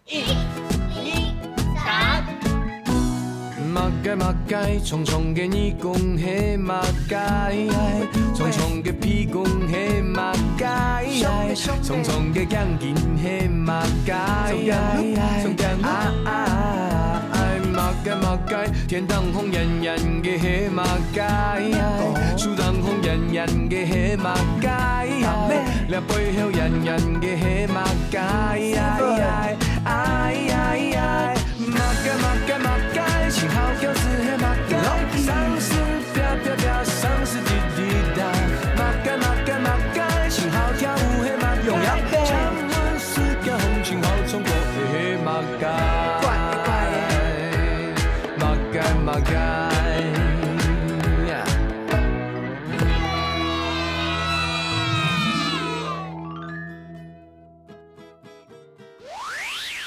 马街马街，匆匆嘅你讲嘿马街，匆匆嘅屁讲嘿马街，匆匆嘅讲紧嘿马街，马街马街，天当红艳艳嘅嘿马街，树当红艳艳嘅嘿马街，两背后艳艳嘅嘿马街，马街马街马街。幸好有时嘿马街，上司飘飘飘，上司滴滴答，马街马街马街，幸好跳舞嘿马街，强吻四个红裙好冲过嘿马街，马街马街。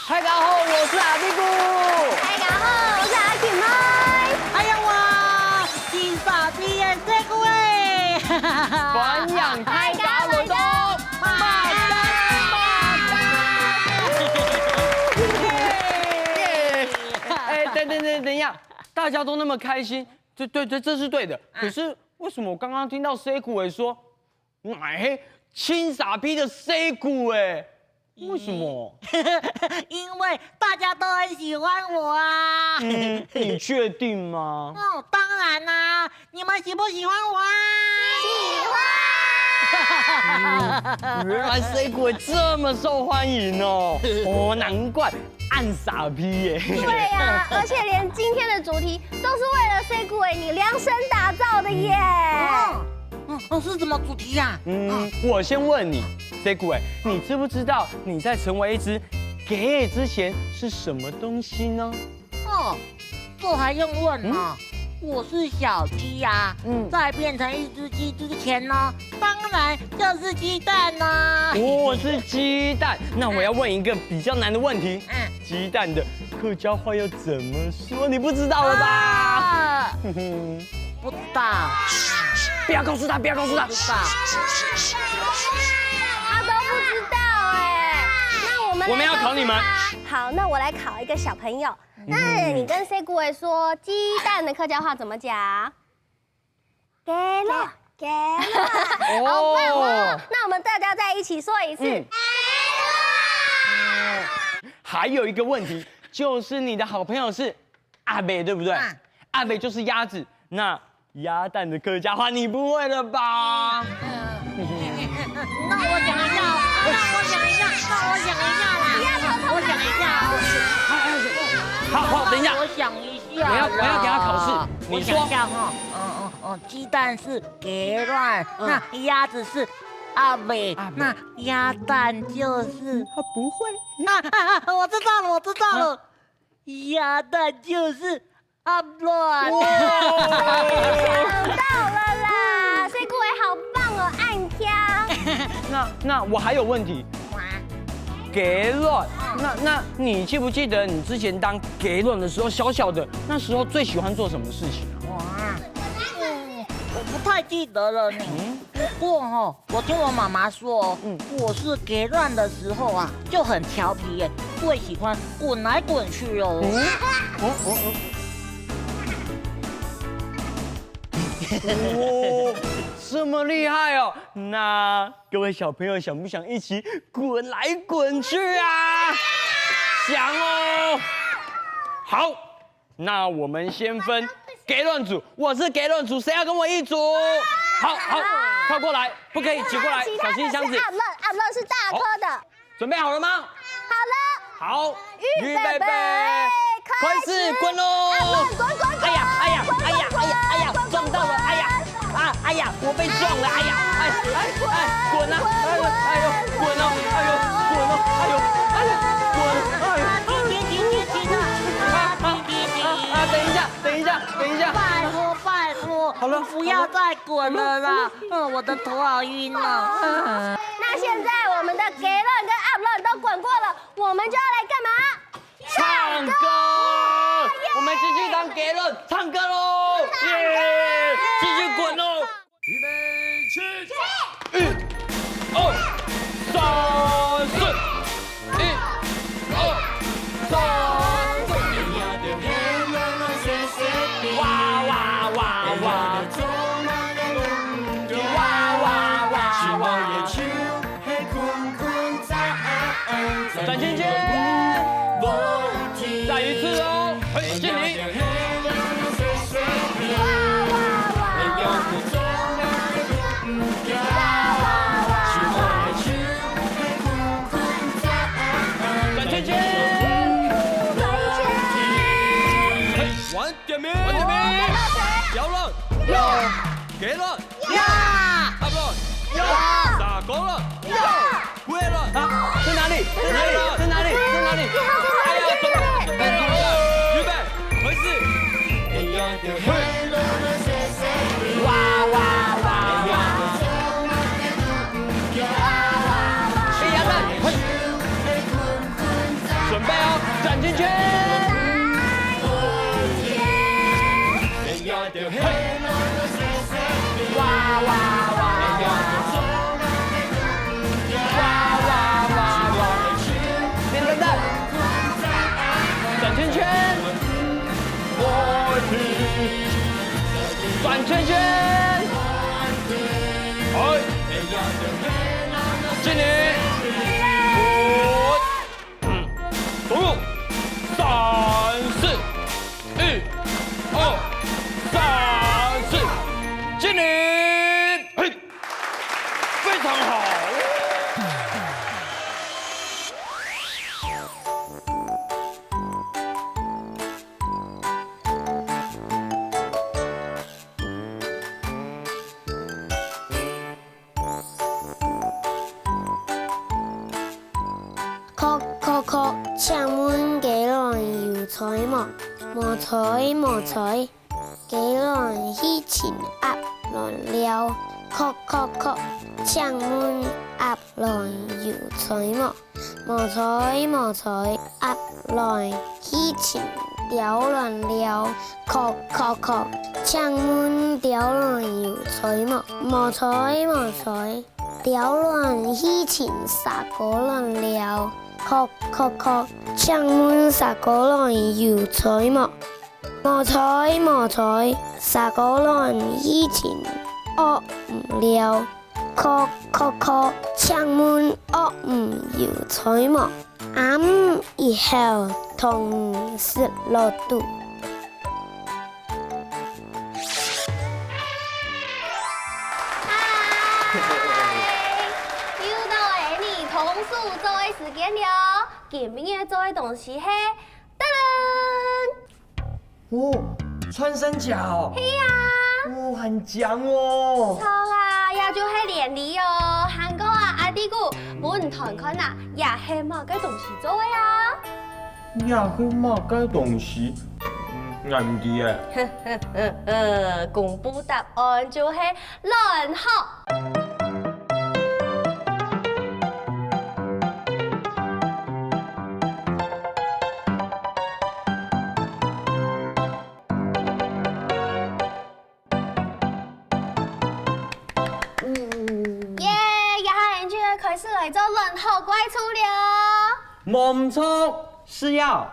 嗨，大家好，我是阿弟姑。大家好，我是阿群妹。哎呀哇，金发碧眼这个哎，转养开家轮动，马哎，等一下，大家都那么开心，对，这是对的。可是为什么我刚刚听到 C 股哎说，买青傻逼的 C 股哎？为什么？因为大家都很喜欢我啊。你确定吗？哦，当然啦，你们喜不喜欢我啊？喜欢。原来 C 股这么受欢迎哦，难怪暗傻逼耶。对呀，而且连今天的主题都是为了 C 股你量身打造的耶。是什么主题呀？我先问你 ，C 股你知不知道你在成为一只 gay 之前是什么东西呢？哦，这还用问呢？我是小鸡呀，在变成一只鸡之前呢，当然就是鸡蛋啦。我是鸡蛋，那我要问一个比较难的问题，鸡蛋的客家话要怎么说？你不知道了吧？不知道。不要告诉他，不要告诉他。不知道。他都不知道哎。那我们要考你们。好，那我来考一个小朋友。那你跟 C 姑说鸡蛋的客家话怎么讲？给了，给了。好棒哦！那我们大家再一起说一次。还有一个问题，就是你的好朋友是阿北，对不对？阿北就是鸭子，那鸭蛋的客家话你不会了吧？那我想一下啦。我想一下。好，等一下。我想一下。我要给他考试。你说。我想一下哈，鸡蛋是给乱，那鸭子是阿北，那鸭蛋就是他不会。我知道了，鸭蛋就是阿乱。想到了啦，C 姑好棒哦，暗挑。那我还有问题。给乱，那你记不记得你之前当给乱的时候，小小的那时候最喜欢做什么事情啊？我不太记得了呢。不过我听我妈妈说，我是给乱的时候啊，就很调皮耶，最喜欢滚来滚去哦。这么厉害哦！那各位小朋友想不想一起滚来滚去啊？想哦。好，那我们先分给乱组，我是给乱组，谁要跟我一组？好，靠过来，不可以挤过来，小心箱子。阿乐是大颗的。准备好了吗？好了。好，预备备，开始滚喽！滚！哎呀，撞到了！哎呀，我被撞了！哎呀，滚啊！滚啊！等一下！拜托，好了，不要再滚了啦！我的头好晕哦。那现在我们的给乱跟阿乱都滚过了，我们就要来干嘛？唱歌！我们继续当给乱唱歌喽！耶！继续滚喽！预备起！1、2、3、4！1、2、敬礼。转圈圈。晚点名。晚点名。摇了。摇。给了。呀，差不多。摇。打勾了。摇。会了。啊，在哪里？在哪里？在哪里？在哪里？哎呀，准备了，预备，回四。哇哇哇哇！哎呀，那准备哦，转圈圈。哇哇哇哇！哇哇哇哇！电灯蛋，转圈圈，转圈圈，好，敬礼，走路，3、4，1、2、3、4，敬礼，嘿，非常好。哭，창문幾人搖彩幕，莫彩，幾人起前壓來了，哭，창문壓來搖彩幕，莫彩，壓來起前掉亂了，哭，창문掉來搖彩幕，莫彩，掉亂起前撒果亂了。哭，창문撒果來搖彩幕，莫彩，撒果來以前惡唔了，哭，창문惡唔搖彩幕，以後同時落肚。时间了，今日做的东西是，噔噔，哦，穿山甲哦。是啊。哦，很强哦。错啊，也就是连理哦，韩国啊，阿弟姑，本团看啊，也是某个东西做的啊。也是某个东西，俺唔知诶。公布答案就是乱学。开始来做轮候怪出了，没错，是要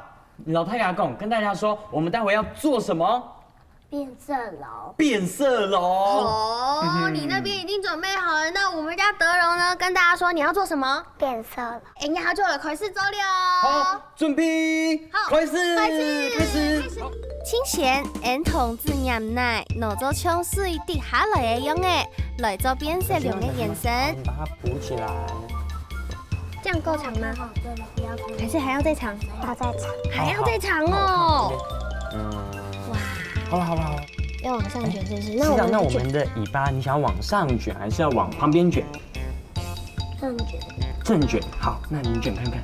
老太牙讲跟大家说，我们待会要做什么？变色龙。变色龙。哦，你那边已经准备好了，那我们家德荣呢？跟大家说你要做什么？變色龍。哎呀，就了，开始做了。好，準備，好，開始。清咸兒童自飲奶，攞咗沖水滴下來嘅用嘅，來做變色龍嘅顏色。把它補起來。這樣夠長嗎？還是還要再長？要再長。還要再長哦。哇。好了。要往上卷是不是？那我们的尾巴，你想要往上卷，还是要往旁边卷？上卷。正卷。好，那你卷看看。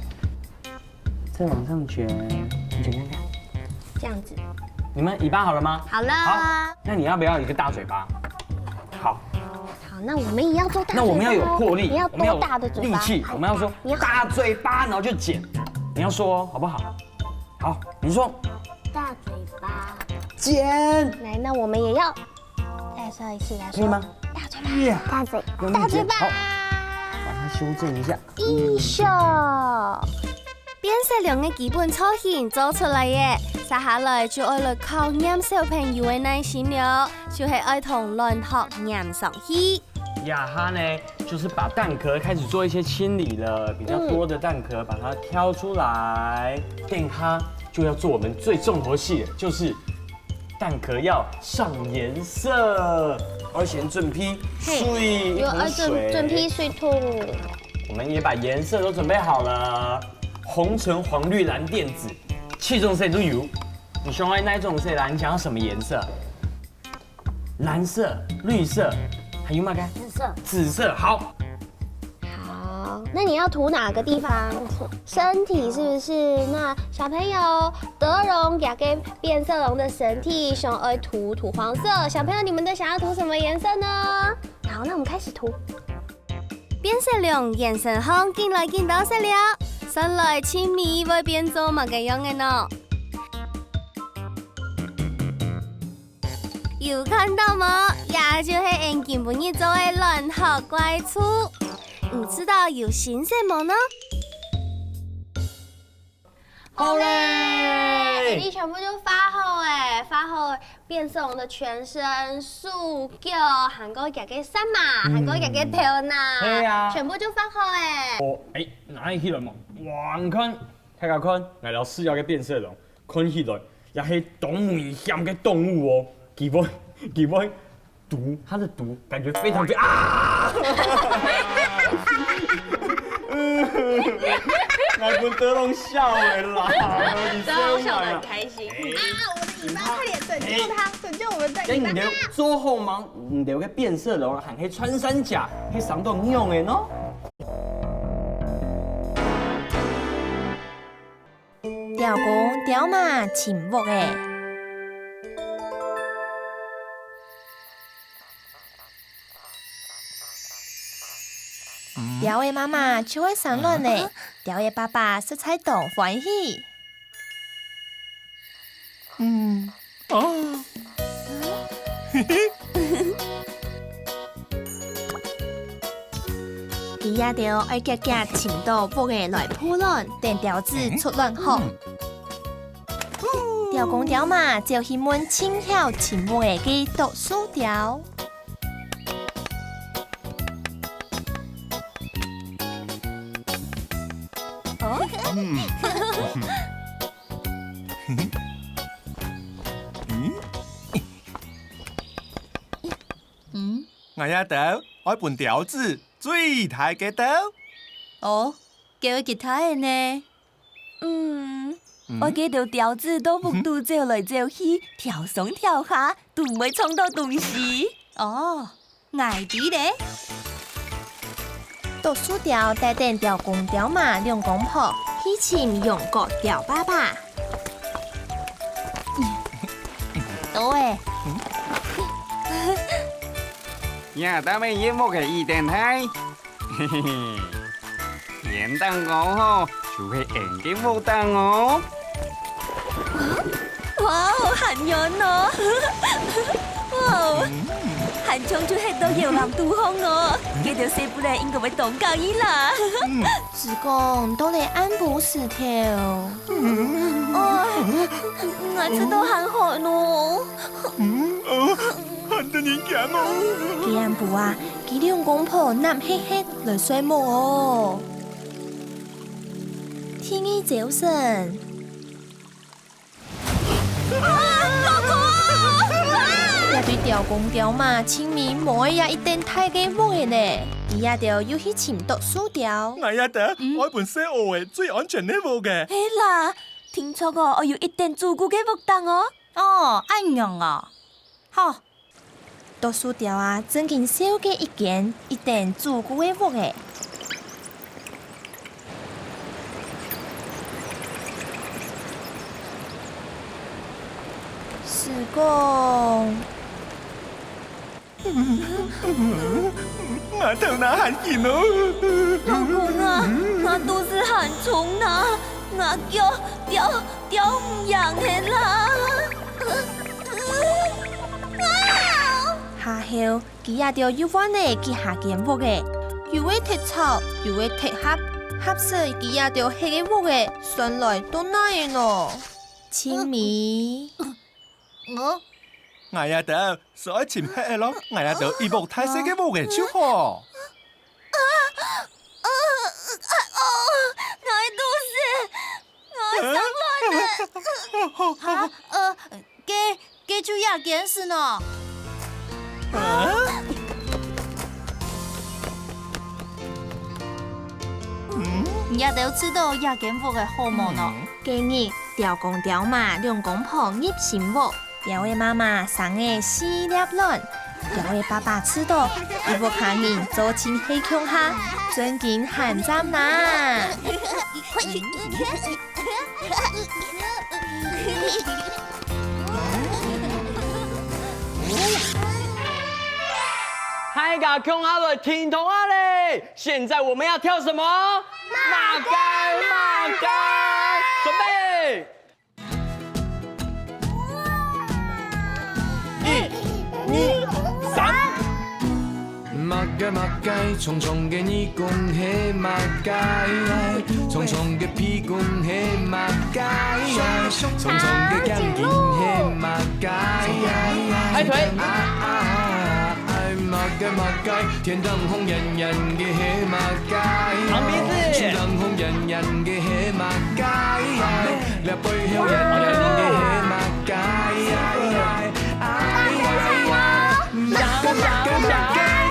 再往上卷，你卷看看。这样子。你们尾巴好了吗？好了。好，那你要不要一个大嘴巴？好。好，那我们也要做大嘴巴。那我们要有魄力，你要多大的嘴巴？力气，我们要说大嘴巴，然后就剪。你要说好不好？好，你说。大嘴巴。剪。来，那我们也要再说一次来说。可以吗？大嘴巴。大嘴。大嘴巴。好，把它修正一下。一秀。變色龍嘅基本造型做出來嘅，接下來就愛來考驗小朋友嘅耐心了，就是愛同亂學驗上去。雅哈呢，就是把蛋殼開始做一些清理了，比較多的蛋殼把它挑出來，等它就要做我们最重头戏的，就是蛋壳要上颜色。我先准备水，有准备水土。我们也把颜色都准备好了，红橙黄绿蓝靛紫，7种色都有。你喜欢哪种色啦？你想要什么颜色？蓝色、绿色，还有吗？该紫色。紫色，好。好，那你要涂哪个地方？身体是不是？那小朋友，德容亚给变色龙的身体，想要涂黄色。小朋友，你们都想要涂什么颜色呢？好，那我们开始涂。变色龙颜色红，进来见到色了，上来亲密会变做乜嘅样嘅呢？有看到吗？也就是眼镜本日做嘅乱学怪出。你知道有新什么呢？好嘞！你全部就发好诶，发好变色龙的全身、束脚、韩国夹嘅衫嘛，韩国夹嘅头呐，对啊全部就发好诶。哦，哪里起来嘛？哇，看，大家看，来到4只嘅变色龙，看起来也是动物险嘅动物哦。佢会毒，它的毒感觉非常啊！那本德龙笑的啦，德龙笑得很开心啊！我的尾巴，快点拯救它，拯救我们的尾巴！你哋做好忙，你哋嘅变色龙还可以穿山甲，可以上到用的喏。雕公雕马请木诶。雕的妈妈就会生卵呢，雕的爸爸色彩动欢喜。伊也着爱夹夹寻到木的来铺卵，等雕子出卵后，雕公雕马就去问清晓寻木的去读书雕。我也得爱本条子最大嘅刀。哦，叫吉他的呢？我记到条子都木度走来走去，跳上跳下，都唔会撞到东西。哦，矮啲咧。读书条带定雕公雕马两公婆，起前用角雕爸爸。对。呀，咱们节目嘅一电台，嘿嘿嘿，演当我吼，就会演嘅舞当哦。哇哦，喊人哦！哇哦，喊冲出喺度搖籃渡空哦，記到死不嚟應該會當教醫啦。子公都嚟安撫石條。我知道喊好咯。喊得人驚哦！佢安撫啊，佢兩公婆南黑黑來睡夢哦。天意早晨。也對雕公雕馬清明冇也一定太嘅木嘅呢，伊也着要去尋讀書雕。我也得愛本寫學嘅最安全嘅木嘅。係啦，聽錯個我要一定照顧嘅木凳哦。哦，安樣啊？好，讀書雕啊，真件少嘅一件一定照顧嘅木嘅。是講。我頭哪喊見哦！老公啊，我肚子很重啊，我叫唔贏嘅啦。下後，佢也着要翻嚟去下件屋嘅，又會踢草，又會踢盒，盒時佢也着起嘅屋嘅，上來都哪嘢咯？清明。我也得所以前黑嘅咯，我也得一木太細嘅木嘅超好。我肚子，我生给就亚健是呢。也都知道亚健服的好物呢。今日调公调马两公婆入新屋，两位妈妈生的四粒卵，两位爸爸知道，一屋家人做亲喜庆下，尊敬汉站啦。嗨嘎空好了，听筒啊嘞！现在我们要跳什么？马盖马盖，准备，1、2、3。马盖马盖，重重嘅你恭喜马盖，重重嘅屁恭喜马盖，重重嘅奖金喜马盖，抬腿。马盖马盖，天当红人人嘅喜马盖，长鼻子，天当红人人嘅喜馬街，你背後人人嘅喜馬街，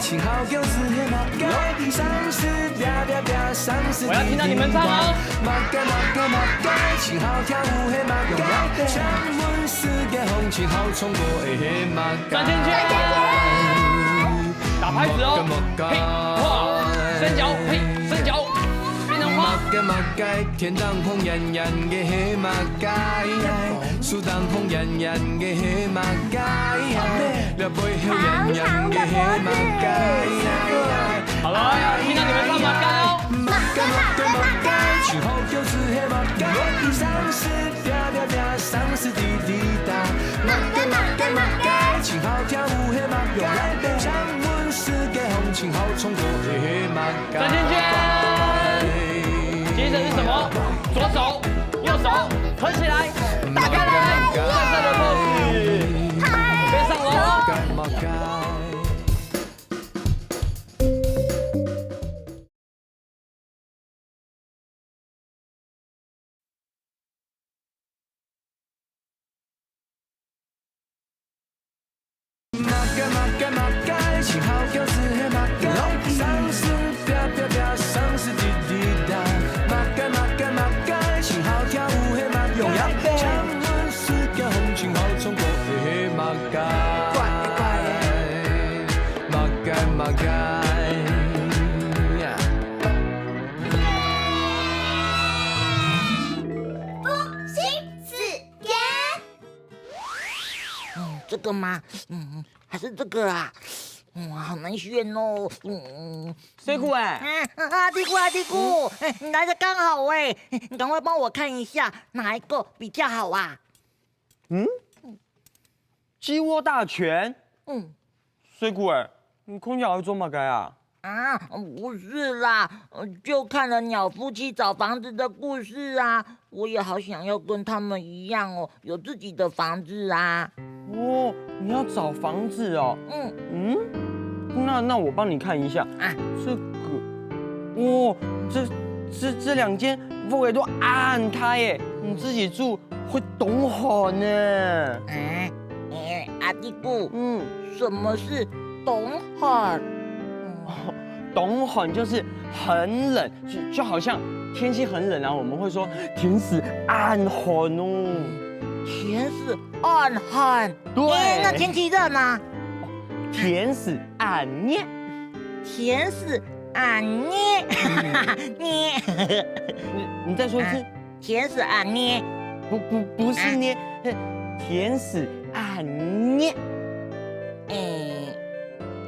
青好叫是喜馬街，上市啪啪啪，上市我要听到你们唱哦。馬街馬街馬街，青好跳舞喜馬街，上門世界紅青好衝過嘅喜馬街。轉圈圈。打拍子哦，嘿，哇，伸脚，嘿，伸脚，变成花。馬街馬街，天當紅人人嘅喜馬街，樹當紅人人嘅喜馬街，你背後人人嘅喜馬街。好了，听到你们唱马街哦。馬街馬街馬街，最好就是喜馬街，上市啪啪啪，上市滴滴答。馬街馬街馬街，最好跳舞喜馬街。世界紅青好衝過喜馬街。轉圈圈，接着是什麼？左手、右手合起來，打開來，帥帥的 pose，背上樓。这个吗？还是这个啊？哇，好难选哦。水谷哎，地姑，你来的刚好哎，你赶快帮我看一下哪一个比较好啊？鸡窝大全。水谷哎，你空姐会做马盖啊？啊，不是啦，就看了鸟夫妻找房子的故事啊，我也好想要跟他们一样哦，有自己的房子啊。哦，你要找房子哦？那我帮你看一下啊，这个，哦，这两间风格都暗开耶，你自己住会懂很呢。阿地姑，什么是懂很？懂很就是很冷，就好像天气很冷啊，我们会说天时暗很哦。天时暗很，对。那天气热呢？天时暗热。天时暗热，捏。你再说一次。天时暗捏。不是捏，天时暗热。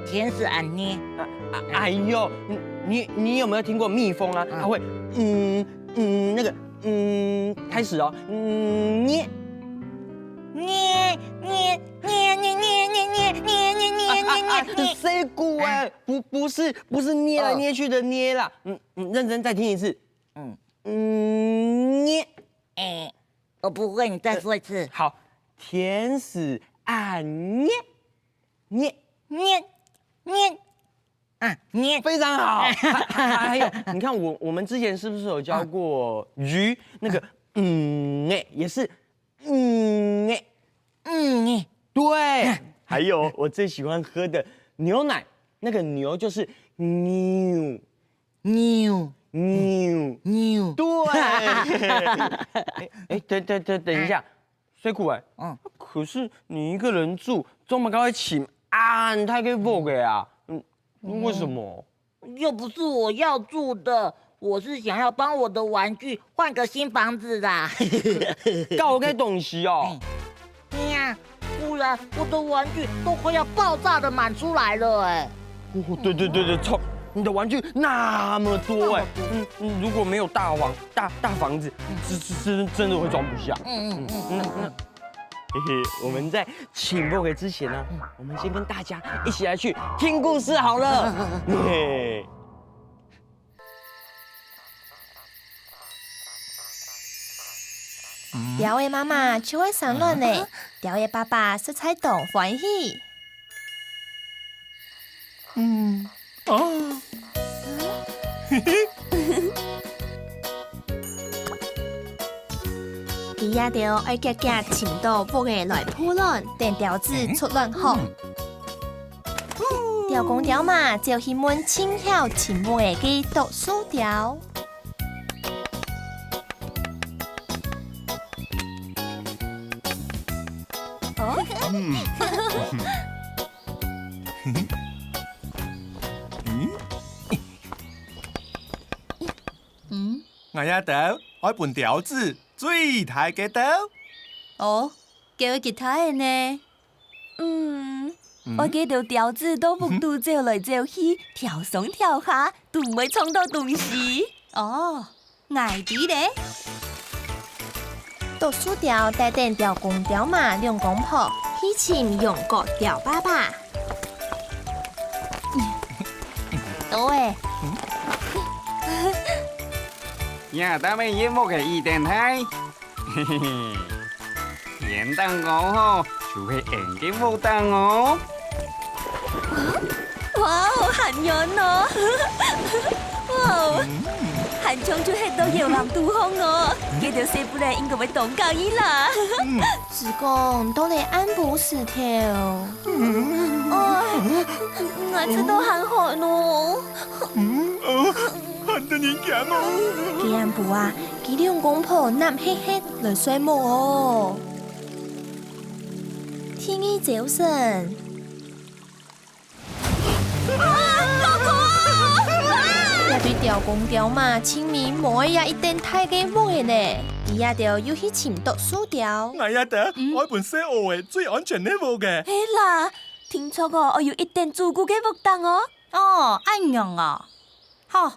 天时暗捏。哎呦，你有没有听过蜜蜂啊？它会那个开始哦，捏。谁鼓哎？不是捏来捏去的捏啦。认真再听一次。捏。我不会，你再说一次。好，天使暗捏。捏，非常好。还有，你看我们之前是不是有教过鱼？那个也是对，还有我最喜欢喝的牛奶，那个牛就是牛。对。等一下，水库哎，可是你一个人住，这么高的寝啊，你太给我给啊？为什么？又不是我要住的，我是想要帮我的玩具换个新房子啦。搞我给东西哦。哎呀，不然我的玩具都快要爆炸的满出来了哎。对，操！你的玩具那么多哎，如果没有大房子，真的会装不下。嘿嘿，我们在请不给之前呢，我们先跟大家一起来去听故事好了。嘿。条的妈妈手爱生卵呢，条的爸爸色彩动欢喜。伊也着爱夹夹침到木的来铺卵，等条子出卵后，条公条嘛就去问轻巧침木的去读书条。我也得爱伴条子最大嘅刀。哦，叫吉他的呢？我记到条子都不拄走来走去，跳上跳下，都唔会撞到东西。哦，矮啲咧。读书条带电条公条嘛两公婆，喜庆用过条爸爸。对。呀，咱们节目嘅一电台，嘿嘿嘿，演当我吼，就会演嘅舞当哦。哇哦，很远哦！哇，很冲出去到摇篮渡空哦，记到西部咧应该会冻到伊啦。是讲都嚟按部时条。我吃到很寒哦。很得人惊哦。既然不啊，佢兩公婆南黑黑來睡夢哦。天意早晨。也對條公條嘛，清明冇呀一定太嘅夢呢，伊也條要去尋讀書條。我也得愛伴小學嘅最安全嘅舞嘅。嘿啦，聽錯個，我要一定照顧嘅木凳哦。哦，安樣啊，好。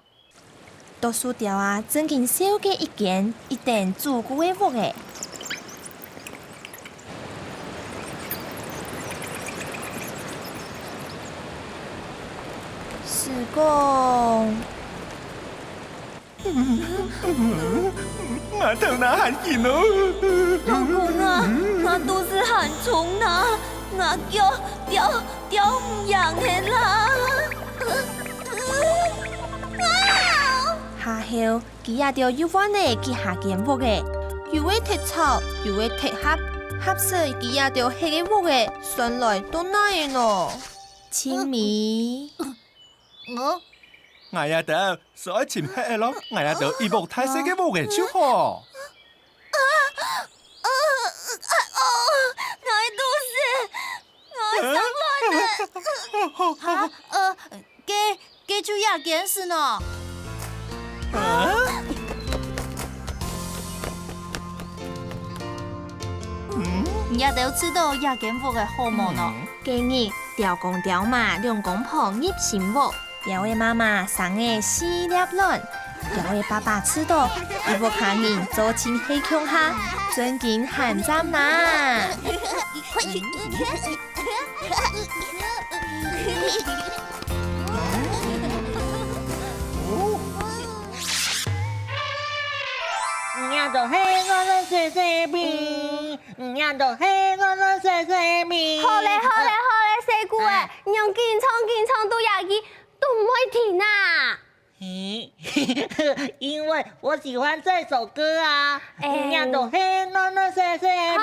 讀書條啊，真見少嘅一件，一定照顧嘅屋嘅。是講，我頭腦很熱哦。老公啊，我肚子很重啊，我叫唔贏嘅啦。下後，佢也條要返嚟去下間屋嘅，又會踢草，又會踢盒，盒時佢也條黑嘅屋嘅，上來都難咯。清明，我也得所以前黑嘅咯，我也得一部太細嘅舞嘅超好。我生卵了。給住亞件事呢？你也得知道亞件屋嘅好無呢？今日條公條嘛，兩公婆入新屋，條嘅媽媽生嘅4粒卵，條嘅爸爸知道，伊無可能做親喜強下，尊敬喊站啦。呀就嘿我的細細邊，呀就嘿我的細細邊。好嘞，細姑誒，用健唱到廿二都唔會停啊！因為我喜歡這首歌啊。呀就嘿我的細細邊。我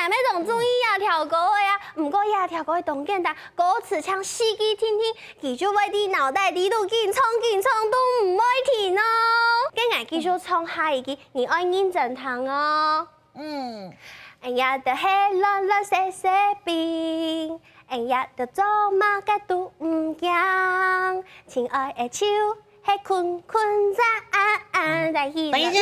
咩仲中意啊條呀跳过动简单，歌词唱死记听听，记住我的脑袋里路紧冲都唔会停哦。今日继续唱下一句，你爱认真听哦。哎呀，的黑乱乱细细变，哎呀，的做马甲都唔惊，亲爱的手，嘿困山在起。等一下，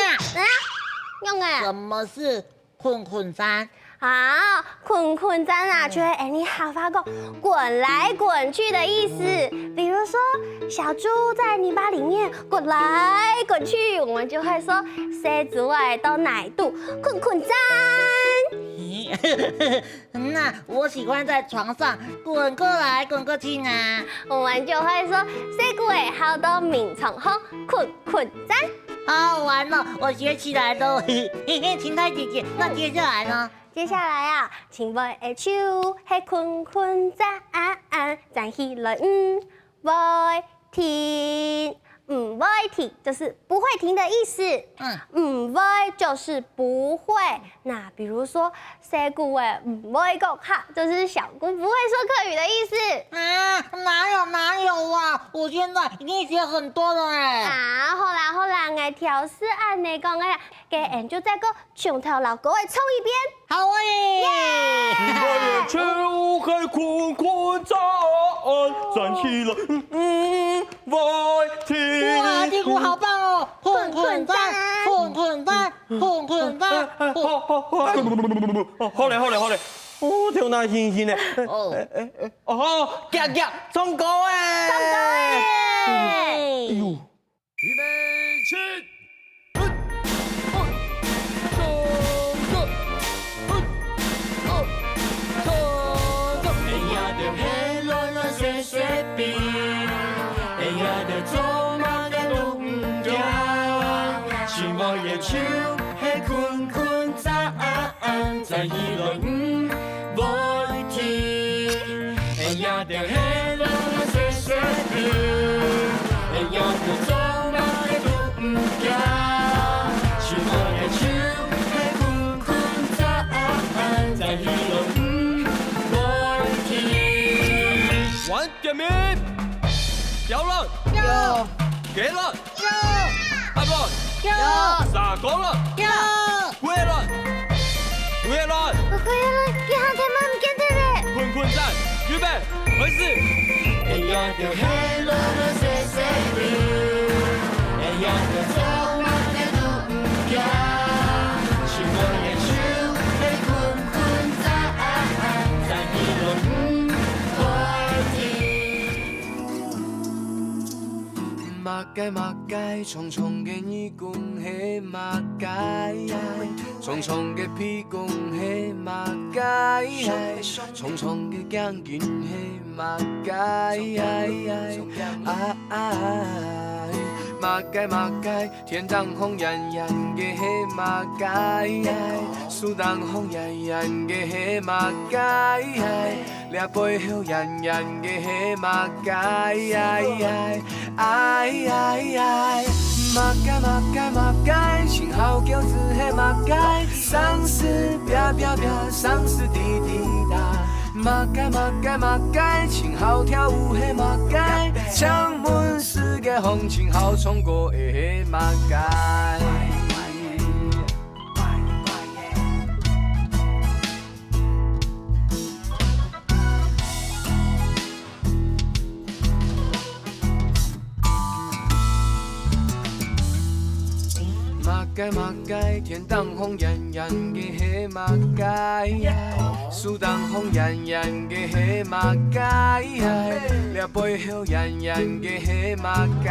用啊？什么是困山？啊，困山啊，就会你好发讲滚来滚去的意思。比如说，小猪在泥巴里面滚来滚去，我们就会说狮子尾到奶肚困山。那我喜欢在床上滚过来滚过去呢。我们就会说狮子尾好多面床红困山。好好玩哦，我学起来了。芹菜姐姐，那接下来呢？接下来啊，亲爱的手，嘿困山，站起来不会停，不会停就是不会停的意思。不会就是不会。那比如说，小姑诶不会讲哈，就是小姑不会说客语的意思。啊，哪有啊！我现在已经学很多了哎。啊，好啦，我调试按你讲啦，给俺就再个从头老歌诶唱一遍。好耶！我也就还困站起来，不会停。哇，地鼓好棒哦！困山。好嘞，哦，跳那新鲜的。夹唱歌诶！哎呦，预备起。哎呀，的做马甲都唔惊，心我的手，嘿困山，在伊内不会停。哎呀，的嘿啦啦细细变，哎呀，的做马甲都唔惊，心我的手，嘿困山，在伊内不会停。晚点名。有了，有，给了，有，阿伯，有，傻讲了，有，回来了，我回来了，你好，太妈唔见得嘞。困站，预备，开始。哎呀，就嘿啦啦细细变，哎呀，就做马甲都唔惊，是我的手，嘿困在伊内不会停。马街，重重嘅耳光嘿马街，重重嘅屁股嘿马街，重重嘅钢筋嘿马街，马街，天当红艳艳嘅嘿马街，树当红艳艳嘅嘿马街，掠背后艳艳嘅嘿马街，马街，幸好轿子嘿马街，丧尸啪啪啪，丧尸滴滴答。马街，幸好跳舞嘿马街，창문世界风情好冲过的嘿马街。马街，天当红艳艳嘅嘿马街，树当红艳艳嘅嘿马街，掠背后艳艳嘅嘿马街，